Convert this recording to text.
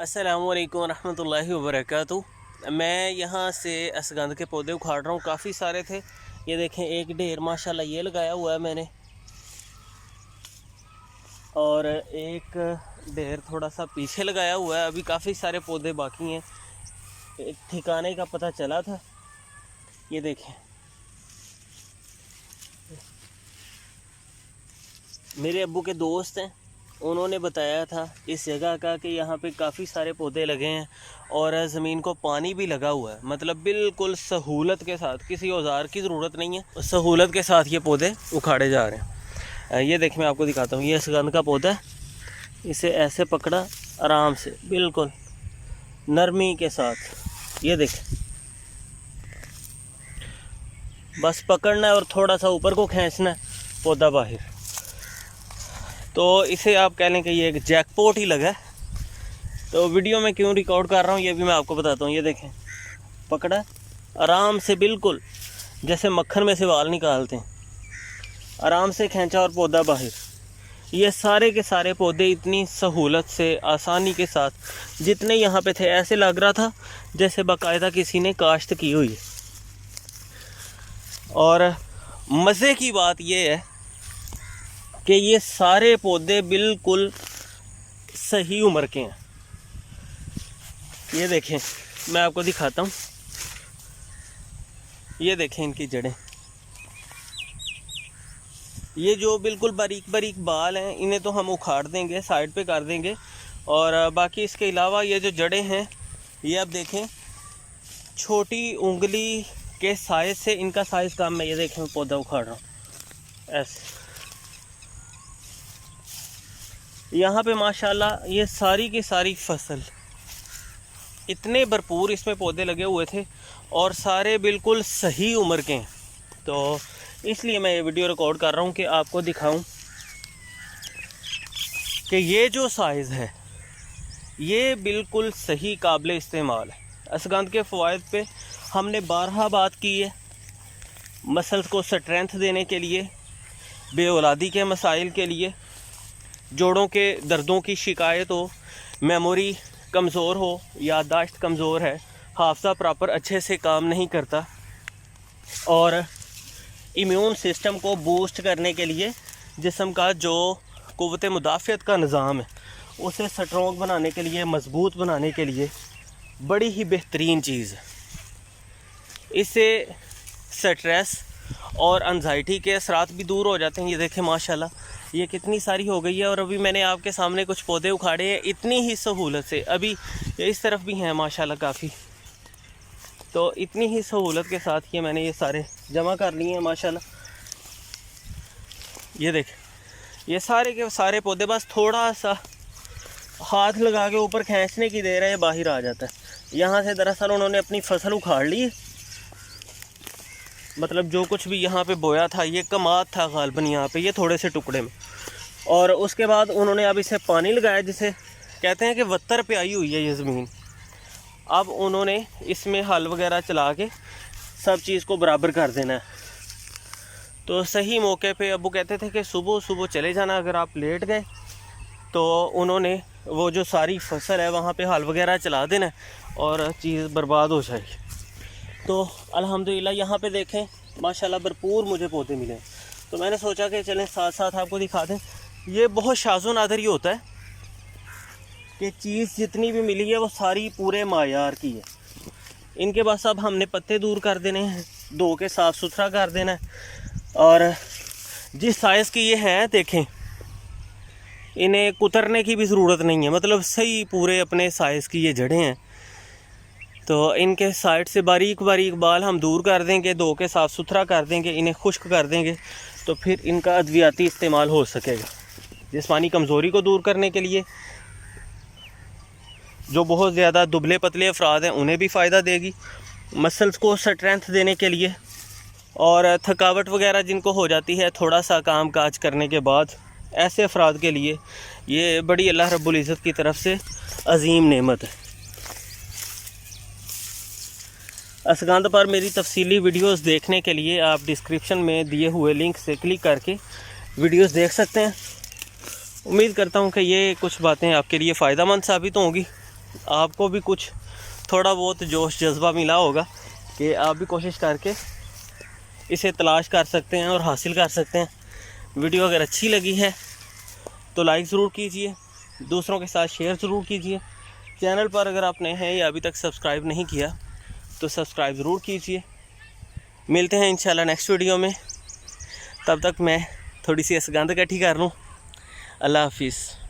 अस्सलामुअलैकुम रहमतुल्लाहि वबरकातुहू। मैं यहाँ से असगंध के पौधे उखाड़ रहा हूँ। काफ़ी सारे थे, ये देखें एक ढेर माशाल्लाह ये लगाया हुआ है मैंने, और एक ढेर थोड़ा सा पीछे लगाया हुआ है। अभी काफ़ी सारे पौधे बाकी हैं। एक ठिकाने का पता चला था, ये देखें मेरे अब्बू के दोस्त हैं, उन्होंने बताया था इस जगह का कि यहाँ पे काफ़ी सारे पौधे लगे हैं और ज़मीन को पानी भी लगा हुआ है। मतलब बिल्कुल सहूलत के साथ, किसी औजार की ज़रूरत नहीं है, सहूलत के साथ ये पौधे उखाड़े जा रहे हैं। ये देख मैं आपको दिखाता हूँ, ये असगंध का पौधा है। इसे ऐसे पकड़ा आराम से, बिल्कुल नरमी के साथ, ये देख बस पकड़ना है और थोड़ा सा ऊपर को खींचना है, पौधा बाहर। तो इसे आप कह लें कि ये एक जैकपॉट ही लगा है। तो वीडियो में क्यों रिकॉर्ड कर रहा हूँ ये भी मैं आपको बताता हूँ। ये देखें पकड़ा आराम से, बिल्कुल जैसे मक्खन में से वाल निकालते हैं, आराम से खींचा और पौधा बाहर। ये सारे के सारे पौधे इतनी सहूलत से, आसानी के साथ, जितने यहाँ पे थे ऐसे लग रहा था जैसे बाकायदा किसी ने काश्त की हुई है। और मज़े की बात ये है कि ये सारे पौधे बिल्कुल सही उम्र के हैं। ये देखें मैं आपको दिखाता हूँ, ये देखें इनकी जड़ें, ये जो बिल्कुल बारीक बारीक बाल हैं इन्हें तो हम उखाड़ देंगे, साइड पे कर देंगे। और बाकी इसके अलावा ये जो जड़ें हैं ये आप देखें छोटी उंगली के साइज से इनका साइज़ कम है। ये देखें मैं पौधा उखाड़ रहा हूँ ऐसे। यहाँ पे माशाल्लाह ये सारी की सारी फसल, इतने भरपूर इसमें पौधे लगे हुए थे और सारे बिल्कुल सही उम्र के हैं। तो इसलिए मैं ये वीडियो रिकॉर्ड कर रहा हूँ कि आपको दिखाऊं कि ये जो साइज़ है ये बिल्कुल सही काबिल इस्तेमाल है। असगंध के फ़वाइद पे हमने 12 बात की है। मसल्स को स्ट्रेंथ देने के लिए, बेऔलादी के मसाइल के लिए, जोड़ों के दर्दों की शिकायत हो, मेमोरी कमज़ोर हो, याददाश्त कमज़ोर है, हाफ़ज़ा प्रॉपर अच्छे से काम नहीं करता, और इम्यून सिस्टम को बूस्ट करने के लिए जिस्म का जो क़ुव्वत मुदाफ़ियत का निज़ाम है उसे स्ट्रॉन्ग बनाने के लिए, मज़बूत बनाने के लिए बड़ी ही बेहतरीन चीज़ है। इससे स्ट्रेस और एंजाइटी के असरात भी दूर हो जाते हैं। ये देखें माशाल्लाह ये कितनी सारी हो गई है। और अभी मैंने आपके सामने कुछ पौधे उखाड़े हैं इतनी ही सहूलत से। अभी ये इस तरफ भी हैं माशाल्लाह काफ़ी, तो इतनी ही सहूलत के साथ ये मैंने ये सारे जमा कर लिए हैं माशाल्लाह। ये देख ये सारे के सारे पौधे बस थोड़ा सा हाथ लगा के ऊपर खींचने की देर है, ये बाहर आ जाता है। यहाँ से दरअसल उन्होंने अपनी फसल उखाड़ ली, मतलब जो कुछ भी यहाँ पे बोया था ये कमाद था गालबन यहाँ पे, ये थोड़े से टुकड़े में। और उसके बाद उन्होंने अब इसे पानी लगाया, जिसे कहते हैं कि वत्तर पे आई हुई है ये ज़मीन। अब उन्होंने इसमें हल वगैरह चला के सब चीज़ को बराबर कर देना है। तो सही मौके पे अब्बू कहते थे कि सुबह सुबह चले जाना, अगर आप लेट गए तो उन्होंने वो जो सारी फसल है वहाँ पे हल वगैरह चला देना और चीज़ बर्बाद हो जाएगी। तो अल्हम्दुलिल्लाह यहाँ पे देखें माशाल्लाह भरपूर मुझे पौधे मिले। तो मैंने सोचा कि चलें साथ साथ आपको दिखा दें। ये बहुत शाज़ो नादर ही होता है कि चीज़ जितनी भी मिली है वो सारी पूरे मायार की है। इनके बस अब हमने पत्ते दूर कर देने हैं, धो के साफ़ सुथरा कर देना है। और जिस साइज़ की ये हैं देखें, इन्हें कुतरने की भी ज़रूरत नहीं है, मतलब सही पूरे अपने साइज़ की ये जड़ें हैं। तो इनके साइड से बारीक बारीक बाल हम दूर कर देंगे, धो के साफ़ सुथरा कर देंगे, इन्हें खुश्क कर देंगे, तो फिर इनका अद्वियाती इस्तेमाल हो सकेगा। जिस्मानी कमज़ोरी को दूर करने के लिए, जो बहुत ज़्यादा दुबले पतले अफराद हैं उन्हें भी फ़ायदा देगी, मसल्स को स्ट्रेंथ देने के लिए, और थकावट वगैरह जिनको हो जाती है थोड़ा सा काम काज करने के बाद, ऐसे अफराद के लिए ये बड़ी अल्लाह रब्बुल इज़्ज़त की तरफ से अज़ीम नेमत है। असगंध पर मेरी तफसीली वीडियोस देखने के लिए आप डिस्क्रिप्शन में दिए हुए लिंक से क्लिक करके वीडियोस देख सकते हैं। उम्मीद करता हूं कि ये कुछ बातें आपके लिए फ़ायदेमंद साबित होंगी। आपको भी कुछ थोड़ा बहुत जोश जज्बा मिला होगा कि आप भी कोशिश करके इसे तलाश कर सकते हैं और हासिल कर सकते हैं। वीडियो अगर अच्छी लगी है तो लाइक ज़रूर कीजिए, दूसरों के साथ शेयर ज़रूर कीजिए। चैनल पर अगर आप नए हैं या अभी तक सब्सक्राइब नहीं किया तो सब्सक्राइब ज़रूर कीजिए। मिलते हैं इंशाल्लाह नेक्स्ट वीडियो में। तब तक मैं थोड़ी सी असगंध इकट्ठी कर लूँ। अल्लाह हाफिज़।